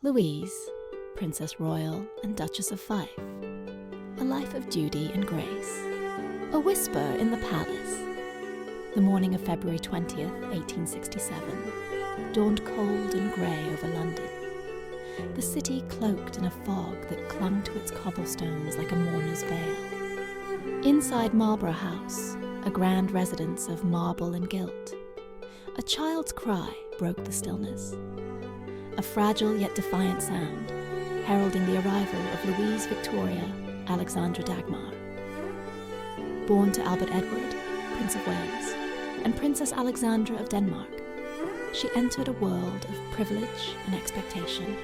Louise, Princess Royal and Duchess of Fife. A life of duty and grace. A whisper in the palace. The morning of February 20th, 1867, dawned cold and grey over London. The city cloaked in a fog that clung to its cobblestones like a mourner's veil. Inside Marlborough House, a grand residence of marble and gilt, a child's cry broke the stillness. A fragile yet defiant sound, heralding the arrival of Louise Victoria Alexandra Dagmar. Born to Albert Edward, Prince of Wales, and Princess Alexandra of Denmark, she entered a world of privilege and expectation,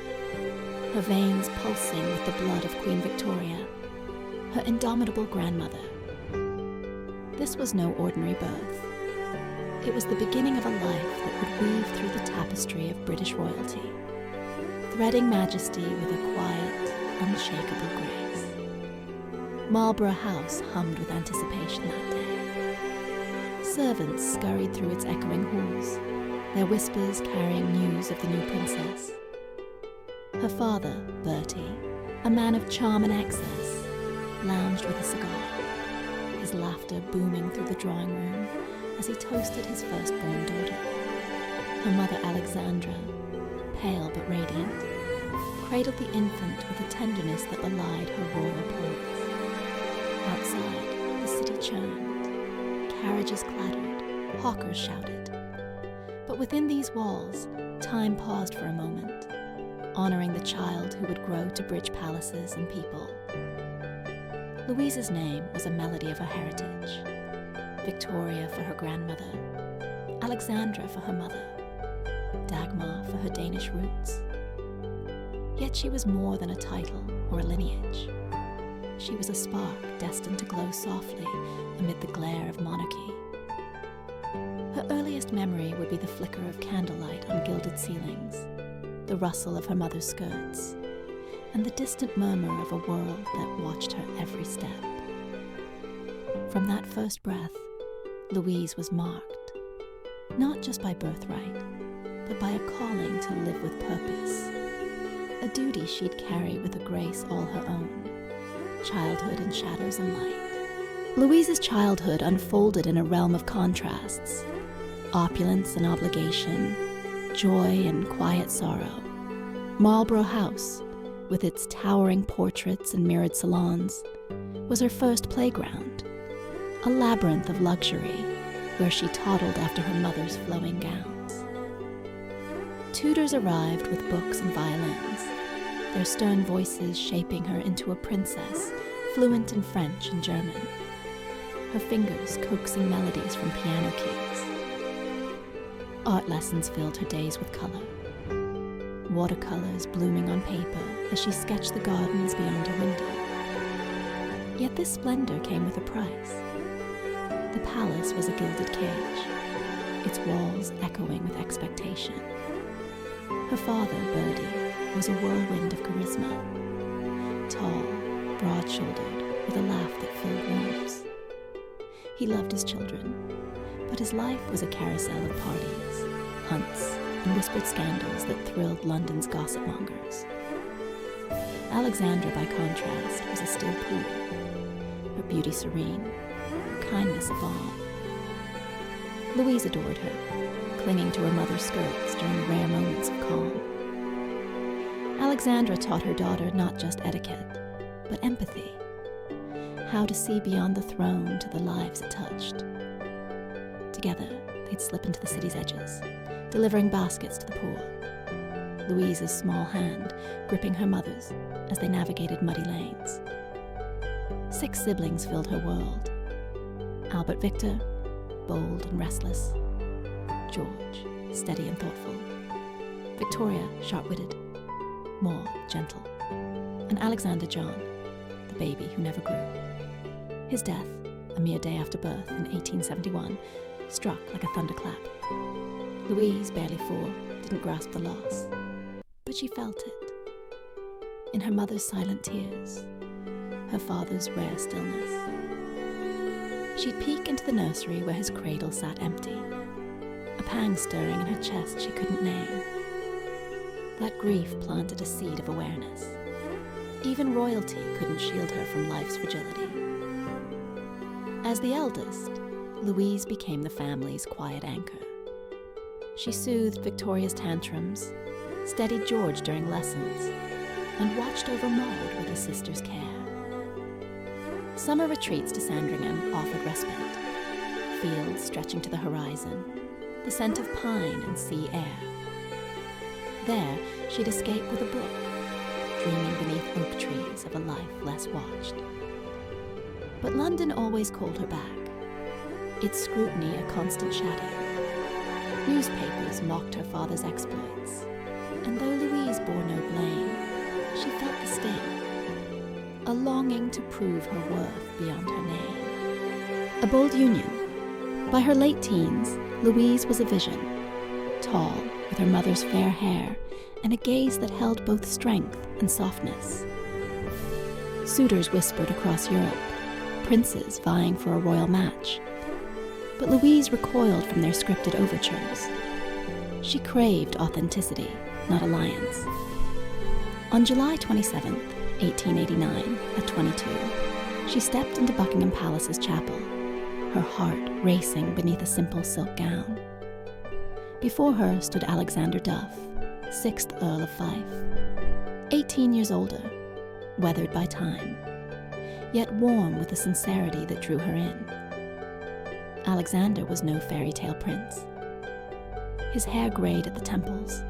her veins pulsing with the blood of Queen Victoria, her indomitable grandmother. This was no ordinary birth. It was the beginning of a life that would weave through the tapestry of British royalty, threading majesty with a quiet, unshakable grace. Marlborough House hummed with anticipation that day. Servants scurried through its echoing halls, their whispers carrying news of the new princess. Her father, Bertie, a man of charm and excess, lounged with a cigar, his laughter booming through the drawing room as he toasted his firstborn daughter. Her mother, Alexandra, pale but radiant, cradled the infant with a tenderness that belied her royal poise. Outside, the city churned, carriages clattered, hawkers shouted. But within these walls, time paused for a moment, honoring the child who would grow to bridge palaces and people. Louise's name was a melody of her heritage. Victoria for her grandmother, Alexandra for her mother, Dagmar for her Danish roots. Yet she was more than a title or a lineage. She was a spark destined to glow softly amid the glare of monarchy. Her earliest memory would be the flicker of candlelight on gilded ceilings, the rustle of her mother's skirts, and the distant murmur of a world that watched her every step. From that first breath, Louise was marked, not just by birthright, but by a calling to live with purpose, a duty she'd carry with a grace all her own, childhood in shadows and light. Louise's childhood unfolded in a realm of contrasts, opulence and obligation, joy and quiet sorrow. Marlborough House, with its towering portraits and mirrored salons, was her first playground, a labyrinth of luxury where she toddled after her mother's flowing gowns. Tutors arrived with books and violins, their stern voices shaping her into a princess fluent in French and German, her fingers coaxing melodies from piano keys. Art lessons filled her days with color, watercolors blooming on paper as she sketched the gardens beyond her window. Yet this splendor came with a price. The palace was a gilded cage, its walls echoing with expectation. Her father, Bertie, was a whirlwind of charisma, tall, broad-shouldered, with a laugh that filled rooms. He loved his children, but his life was a carousel of parties, hunts, and whispered scandals that thrilled London's gossip mongers. Alexandra, by contrast, was a still pool, her beauty serene, her kindness a balm. Louise adored her, clinging to her mother's skirts during rare moments of calm. Alexandra taught her daughter not just etiquette, but empathy, how to see beyond the throne to the lives it touched. Together, they'd slip into the city's edges, delivering baskets to the poor, Louise's small hand gripping her mother's as they navigated muddy lanes. 6 siblings filled her world. Albert Victor, bold and restless. George, steady and thoughtful. Victoria, sharp-witted. Maud, gentle. And Alexander John, the baby who never grew. His death, a mere day after birth in 1871, struck like a thunderclap. Louise, barely 4, didn't grasp the loss, but she felt it. In her mother's silent tears, her father's rare stillness. She'd peek into the nursery where his cradle sat empty, a pang stirring in her chest she couldn't name. That grief planted a seed of awareness. Even royalty couldn't shield her from life's fragility. As the eldest, Louise became the family's quiet anchor. She soothed Victoria's tantrums, steadied George during lessons, and watched over Maud with a sister's care. Summer retreats to Sandringham offered respite. Fields stretching to the horizon, the scent of pine and sea air. There, she'd escape with a book, dreaming beneath oak trees of a life less watched. But London always called her back, its scrutiny a constant shadow. Newspapers mocked her father's exploits, and though Louise bore no blame, she felt the sting, a longing to prove her worth beyond her name. A bold union. By her late teens, Louise was a vision, tall, with her mother's fair hair and a gaze that held both strength and softness. Suitors whispered across Europe, princes vying for a royal match. But Louise recoiled from their scripted overtures. She craved authenticity, not alliance. On July 27, 1889, at 22, she stepped into Buckingham Palace's chapel, her heart racing beneath a simple silk gown. Before her stood Alexander Duff, 6th Earl of Fife, 18 years older, weathered by time, yet warm with the sincerity that drew her in. Alexander was no fairy tale prince. His hair greyed at the temples,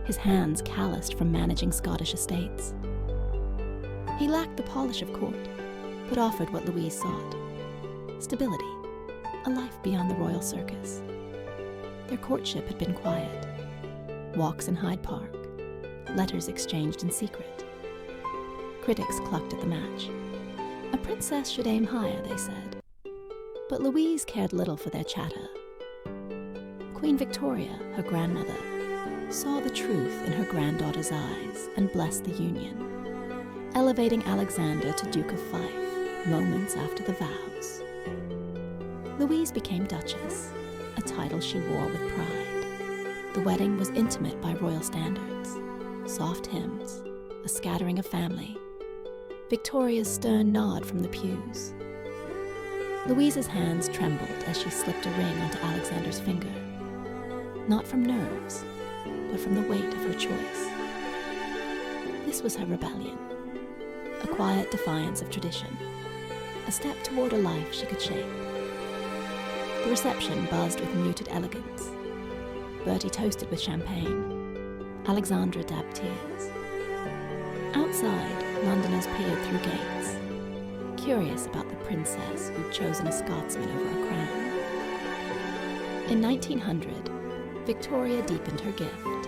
his hands calloused from managing Scottish estates. He lacked the polish of court, but offered what Louise sought: stability, a life beyond the royal circus. Their courtship had been quiet. Walks in Hyde Park, letters exchanged in secret. Critics clucked at the match. A princess should aim higher, they said. But Louise cared little for their chatter. Queen Victoria, her grandmother, saw the truth in her granddaughter's eyes and blessed the union, elevating Alexander to Duke of Fife moments after the vows. Louise became Duchess, a title she wore with pride. The wedding was intimate by royal standards, soft hymns, a scattering of family, Victoria's stern nod from the pews. Louise's hands trembled as she slipped a ring onto Alexander's finger, not from nerves, but from the weight of her choice. This was her rebellion, a quiet defiance of tradition, a step toward a life she could shape. The reception buzzed with muted elegance. Bertie toasted with champagne. Alexandra dabbed tears. Outside, Londoners peered through gates, curious about the princess who'd chosen a Scotsman over a crown. In 1900, Victoria deepened her gift,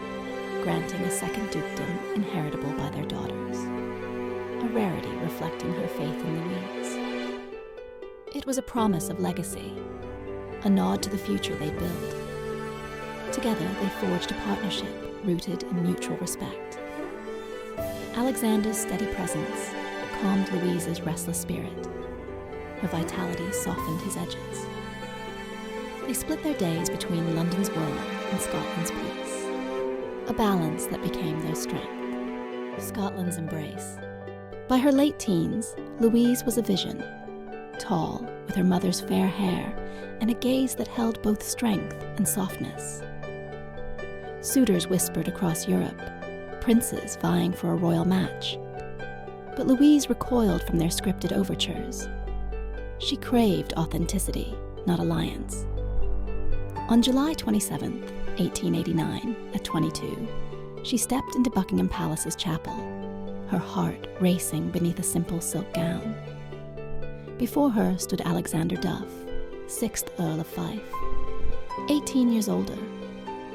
granting a second dukedom inheritable by their daughters, a rarity reflecting her faith in Louise. It was a promise of legacy, a nod to the future they'd build. Together, they forged a partnership rooted in mutual respect. Alexander's steady presence calmed Louise's restless spirit. Her vitality softened his edges. They split their days between London's whirl and Scotland's peace, a balance that became their strength, Scotland's embrace. By her late teens, Louise was a vision, tall, with her mother's fair hair and a gaze that held both strength and softness. Suitors whispered across Europe, princes vying for a royal match. But Louise recoiled from their scripted overtures. She craved authenticity, not alliance. On July 27, 1889, at 22, she stepped into Buckingham Palace's chapel, her heart racing beneath a simple silk gown. Before her stood Alexander Duff, 6th Earl of Fife, 18 years older,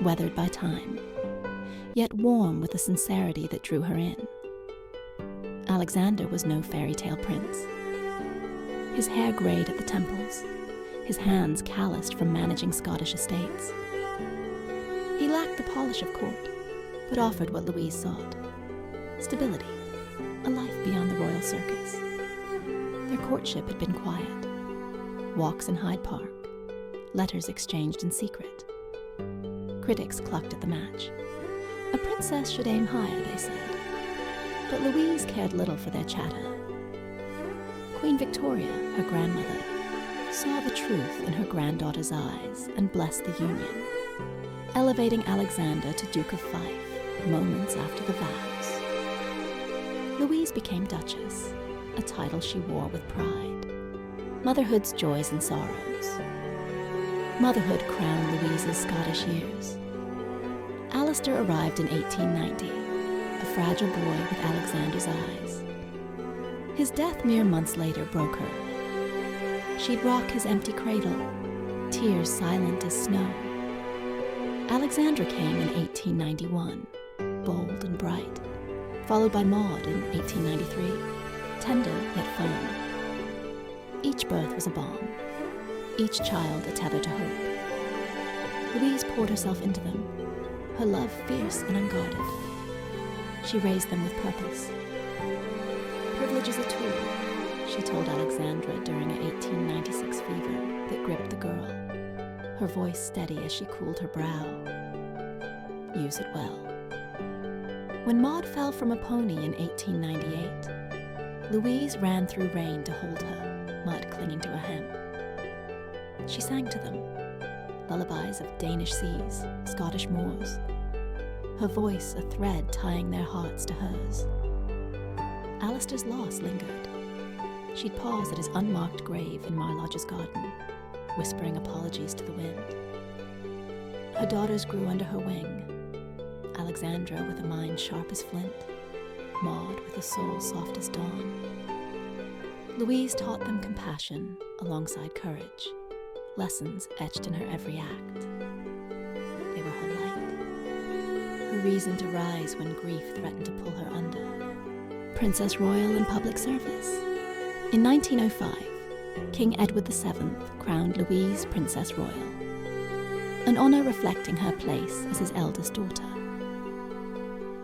weathered by time, yet warm with the sincerity that drew her in. Alexander was no fairy tale prince. His hair greyed at the temples, his hands calloused from managing Scottish estates. He lacked the polish of court, but offered what Louise sought: stability, a life beyond the royal circus. Their courtship had been quiet. Walks in Hyde Park, letters exchanged in secret. Critics clucked at the match. A A princess should aim higher, they said, but Louise cared little for their chatter. Queen Victoria, her grandmother, saw the truth in her granddaughter's eyes and blessed the union, elevating Alexander to Duke of Fife moments after the vows. Louise became Duchess, a title she wore with pride. Motherhood's joys and sorrows. Motherhood crowned Louise's Scottish years. Alistair arrived in 1890, a fragile boy with Alexander's eyes. His death mere months later broke her. She'd rock his empty cradle, tears silent as snow. Alexandra came in 1891, bold and bright, followed by Maud in 1893, tender yet firm. Each birth was a balm, each child a tether to hope. Louise poured herself into them, her love fierce and unguarded. She raised them with purpose. Privilege is a tool, she told Alexandra during an 1896 fever that gripped the girl, her voice steady as she cooled her brow. Use it well. When Maud fell from a pony in 1898, Louise ran through rain to hold her, mud clinging to her hem. She sang to them, lullabies of Danish seas, Scottish moors, her voice a thread tying their hearts to hers. Alistair's loss lingered. She'd pause at his unmarked grave in Marlodge's garden, whispering apologies to the wind. Her daughters grew under her wing, Alexandra with a mind sharp as flint, Maud with a soul soft as dawn. Louise taught them compassion alongside courage, lessons etched in her every act. They were her light, her reason to rise when grief threatened to pull her under. Princess Royal in public service. In 1905, King Edward VII crowned Louise Princess Royal, an honor reflecting her place as his eldest daughter.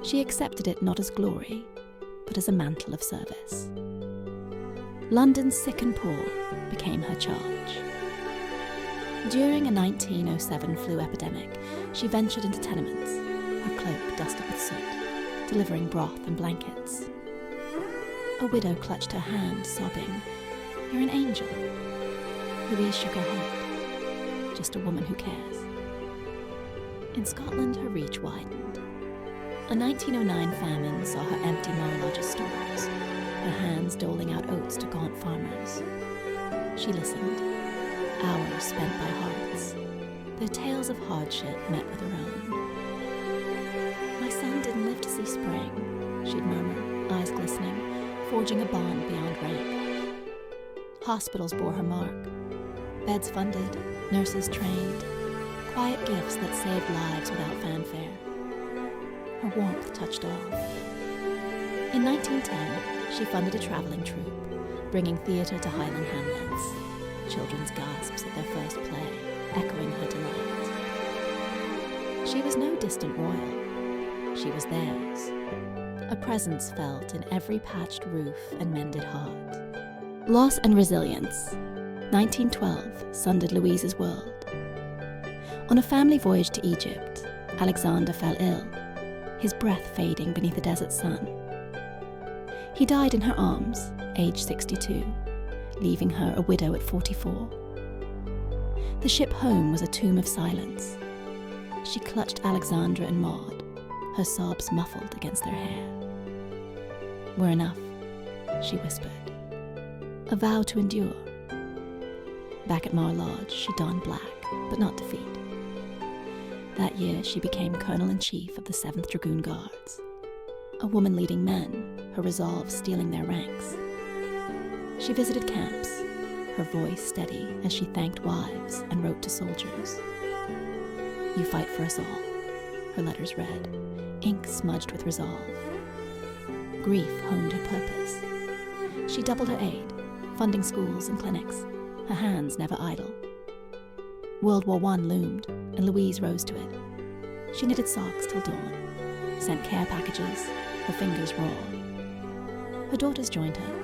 She accepted it not as glory, but as a mantle of service. London's sick and poor became her charge. During a 1907 flu epidemic, she ventured into tenements, her cloak dusted with soot, delivering broth and blankets. A widow clutched her hand, sobbing, "You're an angel." Louise shook her head. "Just a woman who cares." In Scotland, her reach widened. A 1909 famine saw her empty Marlodge's stores, her hands doling out oats to gaunt farmers. She listened, hours spent by hearts, their tales of hardship met with her own. "My son didn't live to see spring," she'd murmur, eyes glistening, forging a bond beyond rank. Hospitals bore her mark, beds funded, nurses trained, quiet gifts that saved lives without fanfare. Her warmth touched all. In 1910, she funded a traveling troupe, bringing theatre to Highland hamlets, children's gasps at their first play, echoing her delight. She was no distant royal. She was theirs. A presence felt in every patched roof and mended heart. Loss and resilience. 1912 sundered Louise's world. On a family voyage to Egypt, Alexander fell ill, his breath fading beneath the desert sun. He died in her arms, age 62, leaving her a widow at 44. The ship home was a tomb of silence. She clutched Alexandra and Maud, her sobs muffled against their hair. "We're enough," she whispered. A vow to endure. Back at Marlodge, she donned black, but not defeat. That year, she became Colonel-in-Chief of the 7th Dragoon Guards, a woman leading men, her resolve stealing their ranks. She visited camps, her voice steady as she thanked wives and wrote to soldiers. "You fight for us all," her letters read, ink smudged with resolve. Grief honed her purpose. She doubled her aid, funding schools and clinics, her hands never idle. World War I loomed, and Louise rose to it. She knitted socks till dawn, sent care packages, her fingers raw. Her daughters joined her,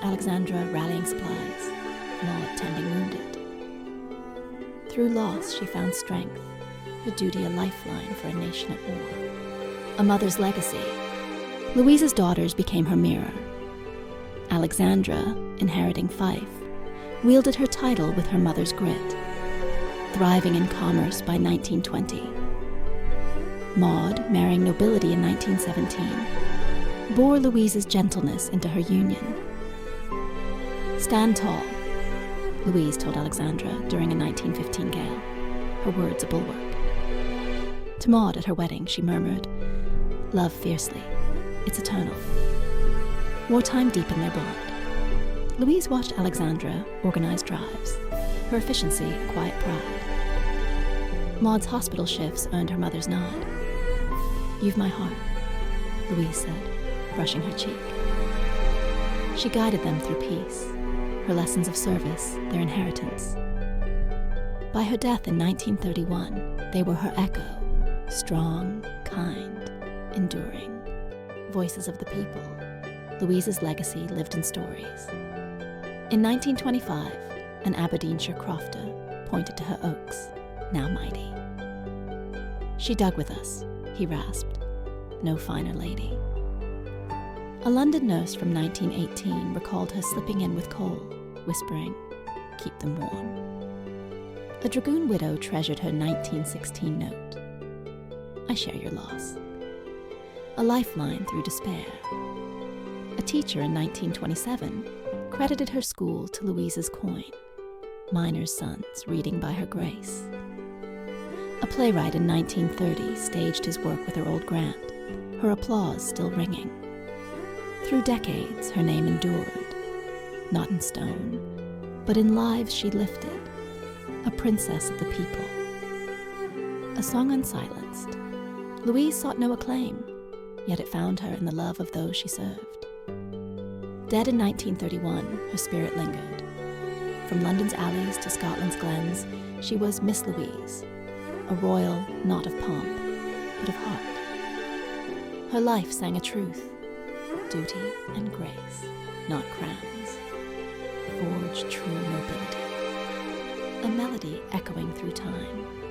Alexandra rallying supplies, Maud tending wounded. Through loss, she found strength, her duty a lifeline for a nation at war. a mother's legacy. Louise's daughters became her mirror. Alexandra, inheriting Fife, wielded her title with her mother's grit, thriving in commerce by 1920. Maud, marrying nobility in 1917, bore Louise's gentleness into her union. "Stand tall," Louise told Alexandra during a 1915 gale, her words a bulwark. To Maud at her wedding, she murmured, "Love fiercely, it's eternal." Wartime deepened their bond. Louise watched Alexandra organize drives, her efficiency a quiet pride. Maud's hospital shifts earned her mother's nod. "You've my heart," Louise said, brushing her cheek. She guided them through peace, her lessons of service, their inheritance. By her death in 1931, they were her echo, strong, kind, enduring. Voices of the people. Louise's legacy lived in stories. In 1925, an Aberdeenshire crofter pointed to her oaks, now mighty. "She dug with us," he rasped, "no finer lady." A London nurse from 1918 recalled her slipping in with coal, whispering, "Keep them warm." A dragoon widow treasured her 1916 note, "I share your loss." A lifeline through despair. A teacher in 1927 credited her school to Louise's coin, miners' sons reading by her grace. A playwright in 1930 staged his work with her old grant, her applause still ringing. Through decades, her name endured, not in stone, but in lives she lifted, a princess of the people. A song unsilenced. Louise sought no acclaim, yet it found her in the love of those she served. Dead in 1931, her spirit lingered. From London's alleys to Scotland's glens, she was Miss Louise, a royal not of pomp, but of heart. Her life sang a truth, duty and grace, not crowns, forged true nobility. A melody echoing through time.